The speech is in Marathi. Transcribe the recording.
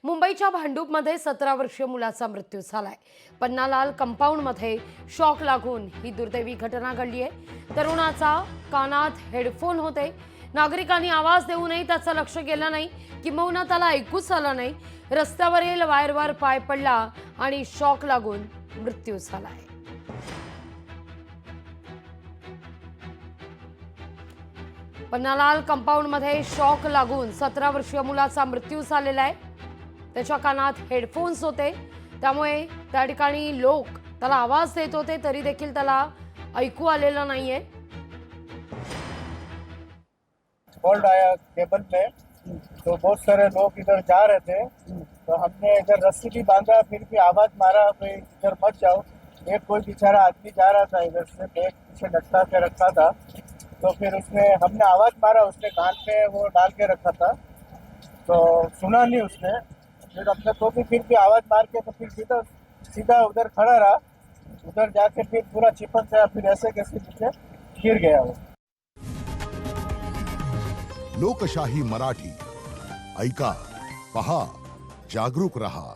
मुंबईच्या भांडूपमध्ये 17 वर्षीय मुलाचा मृत्यू झालाय। पन्नालाल कंपाऊंडमध्ये शॉक लागून ही दुर्दैवी घटना घडली आहे। तरुणाचा कानात हेडफोन होते। नागरिकांनी आवाज देऊनही त्याचं लक्ष गेलं नाही, किंबहुना त्याला ऐकूच आलं नाही। रस्त्यावरील वायरवर पाय पडला आणि शॉक लागून मृत्यू झालाय। पन्नालाल कंपाऊंडमध्ये शॉक लागून 17 वर्षीय मुलाचा मृत्यू झालेला आहे। त्याच्या कानात हेडफोन्स होते, त्यामुळे त्या ठिकाणी लोक त्याला आवाज देत होते तरी देखील त्याला ऐकू आलेलं नाहीये। फॉल्ट आया केबल में, तो बहुत सारे लोग इधर जा रहे थे, तो हमने इधर रस्सी भी बांधा, फिर भी आवाज मारा भाई इधर मत जाओ। एक कोई बेचारा आदमी जा रहा था इधर से, बैग पीछे लटका के रखा था, तो फिर हमने आवाज मारा, उसने कान पे वो डाल के रखा था, तो सुना नहीं उसने। फिर हमने तो फिर भी आवाज मार के तो फिर सीधा उधर खड़ा रहा, उधर जाके फिर पूरा चिपक गया, फिर ऐसे कैसे नीचे गिर गया वो। लोकशाही मराठी ऐका, पहा, जागरूक रहा।